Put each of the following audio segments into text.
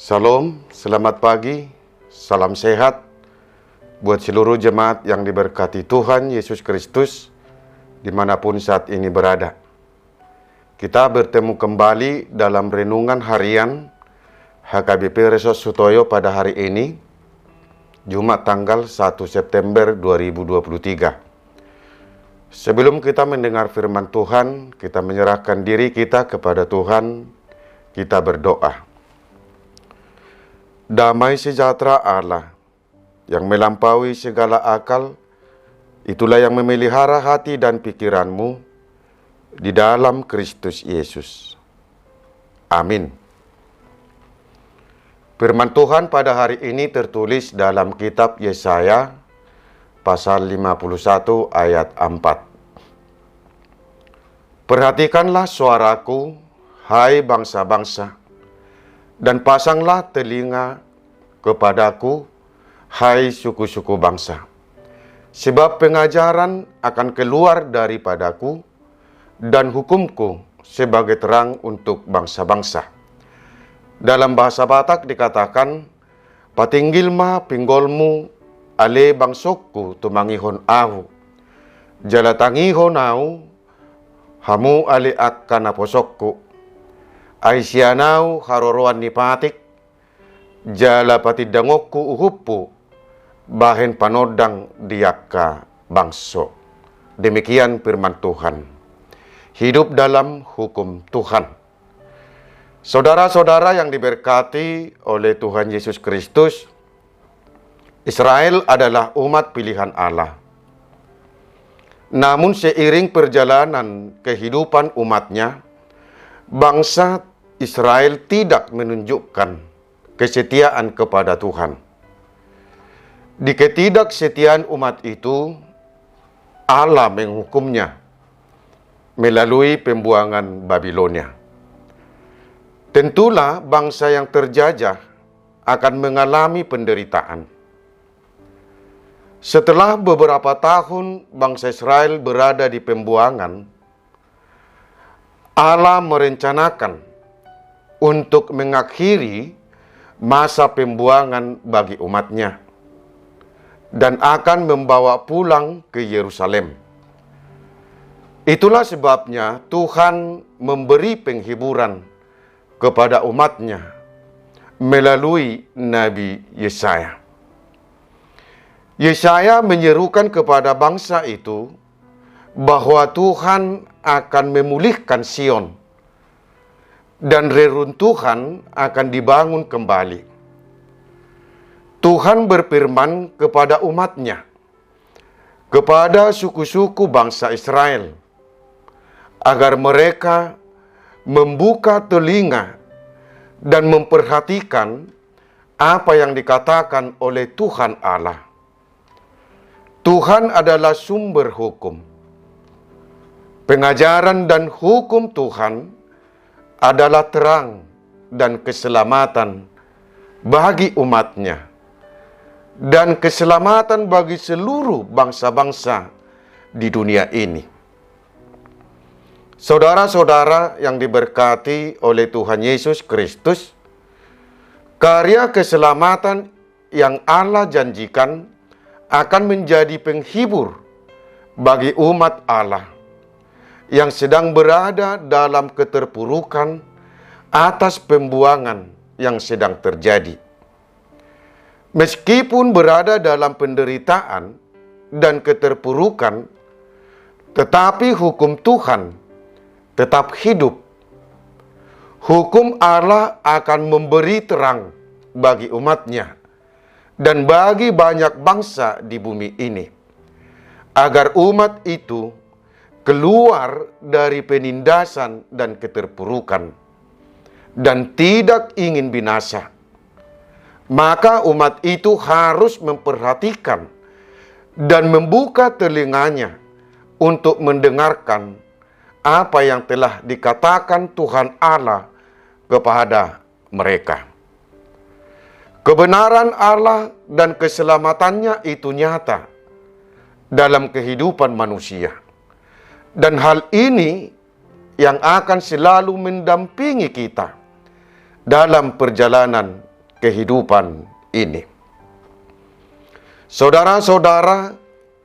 Salam, selamat pagi, salam sehat buat seluruh jemaat yang diberkati Tuhan Yesus Kristus dimanapun saat ini berada. Kita bertemu kembali dalam renungan harian HKBP Resort Sutoyo pada hari ini, Jumat tanggal 1 September 2023. Sebelum kita mendengar firman Tuhan, kita menyerahkan diri kita kepada Tuhan, kita berdoa. Damai sejahtera Allah yang melampaui segala akal, itulah yang memelihara hati dan pikiranmu di dalam Kristus Yesus. Amin. Firman Tuhan pada hari ini tertulis dalam kitab Yesaya pasal 51 ayat 4. Perhatikanlah suaraku, hai bangsa-bangsa, dan pasanglah telinga kepadaku, hai suku-suku bangsa. Sebab pengajaran akan keluar daripadaku, dan hukumku sebagai terang untuk bangsa-bangsa. Dalam bahasa Batak dikatakan, patinggilma pinggolmu ale bangsokku tumangihon ahu. Jalatangihon au, hamu ale akkana posokku. Aisyanaw haroroan ni patik, jala patidangokku uhuppu, bahen panodang diakka bangso. Demikian firman Tuhan. Hidup dalam hukum Tuhan. Saudara-saudara yang diberkati oleh Tuhan Yesus Kristus, Israel adalah umat pilihan Allah. Namun seiring perjalanan kehidupan umatnya, bangsa Israel tidak menunjukkan kesetiaan kepada Tuhan. Di ketidaksetiaan umat itu, Allah menghukumnya melalui pembuangan Babilonia. Tentulah bangsa yang terjajah akan mengalami penderitaan. Setelah beberapa tahun bangsa Israel berada di pembuangan, Allah merencanakan untuk mengakhiri masa pembuangan bagi umatnya dan akan membawa pulang ke Yerusalem. Itulah sebabnya Tuhan memberi penghiburan kepada umatnya melalui Nabi Yesaya. Yesaya menyerukan kepada bangsa itu bahwa Tuhan akan memulihkan Sion dan reruntuhan akan dibangun kembali. Tuhan berfirman kepada umatnya, kepada suku-suku bangsa Israel, agar mereka membuka telinga dan memperhatikan apa yang dikatakan oleh Tuhan Allah. Tuhan adalah sumber hukum. Pengajaran dan hukum Tuhan adalah terang dan keselamatan bagi umatnya dan keselamatan bagi seluruh bangsa-bangsa di dunia ini. Saudara-saudara yang diberkati oleh Tuhan Yesus Kristus, karya keselamatan yang Allah janjikan akan menjadi penghibur bagi umat Allah yang sedang berada dalam keterpurukan atas pembuangan yang sedang terjadi. Meskipun berada dalam penderitaan dan keterpurukan, tetapi hukum Tuhan tetap hidup. Hukum Allah akan memberi terang bagi umatnya dan bagi banyak bangsa di bumi ini, agar umat itu keluar dari penindasan dan keterpurukan dan tidak ingin binasa. Maka umat itu harus memperhatikan dan membuka telinganya untuk mendengarkan apa yang telah dikatakan Tuhan Allah kepada mereka. Kebenaran Allah dan keselamatannya itu nyata dalam kehidupan manusia. Dan hal ini yang akan selalu mendampingi kita dalam perjalanan kehidupan ini. Saudara-saudara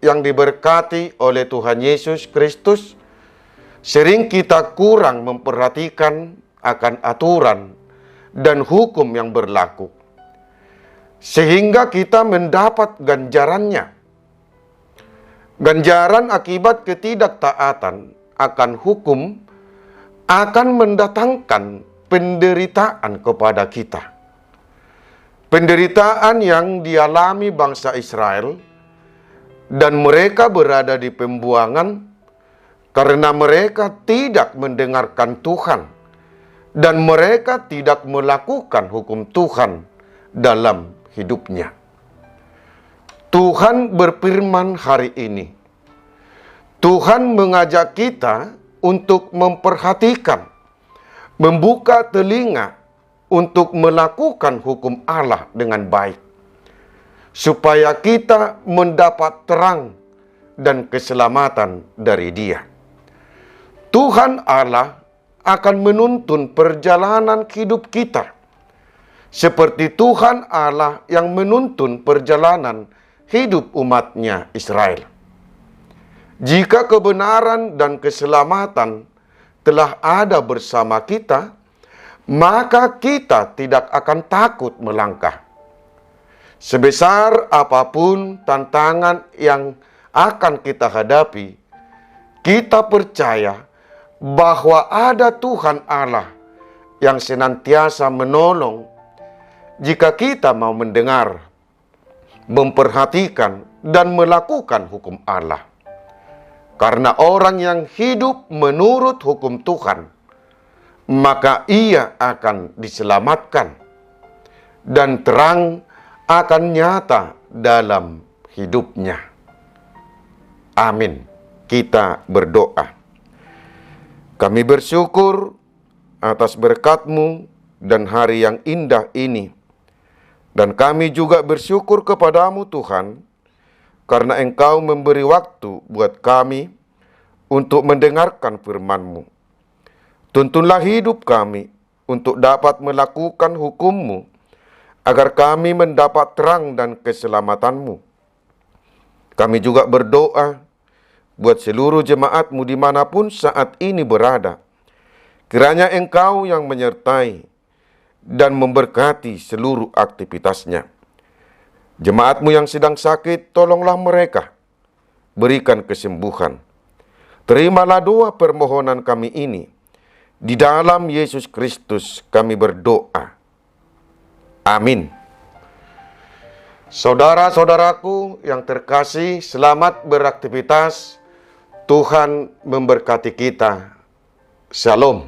yang diberkati oleh Tuhan Yesus Kristus, sering kita kurang memperhatikan akan aturan dan hukum yang berlaku, sehingga kita mendapat ganjarannya. Ganjaran akibat ketidaktaatan akan hukum akan mendatangkan penderitaan kepada kita. Penderitaan yang dialami bangsa Israel, dan mereka berada di pembuangan karena mereka tidak mendengarkan Tuhan dan mereka tidak melakukan hukum Tuhan dalam hidupnya. Tuhan berfirman hari ini. Tuhan mengajak kita untuk memperhatikan, membuka telinga untuk melakukan hukum Allah dengan baik, supaya kita mendapat terang dan keselamatan dari Dia. Tuhan Allah akan menuntun perjalanan hidup kita, seperti Tuhan Allah yang menuntun perjalanan hidup umatnya Israel. Jika kebenaran dan keselamatan telah ada bersama kita, maka kita tidak akan takut melangkah. Sebesar apapun tantangan yang akan kita hadapi, kita percaya bahwa ada Tuhan Allah yang senantiasa menolong jika kita mau mendengar, memperhatikan, dan melakukan hukum Allah. Karena orang yang hidup menurut hukum Tuhan, maka ia akan diselamatkan dan terang akan nyata dalam hidupnya. Amin. Kita berdoa. Kami bersyukur atas berkat-Mu dan hari yang indah ini. Dan kami juga bersyukur kepadamu Tuhan, karena Engkau memberi waktu buat kami untuk mendengarkan firman-Mu. Tuntunlah hidup kami untuk dapat melakukan hukum-Mu, agar kami mendapat terang dan keselamatan-Mu. Kami juga berdoa buat seluruh jemaat-Mu dimanapun saat ini berada. Kiranya Engkau yang menyertai dan memberkati seluruh aktivitasnya. Jemaat-Mu yang sedang sakit, tolonglah mereka. Berikan kesembuhan. Terimalah doa permohonan kami ini. Di dalam Yesus Kristus kami berdoa. Amin. Saudara-saudaraku yang terkasih, selamat beraktivitas. Tuhan memberkati kita. Shalom.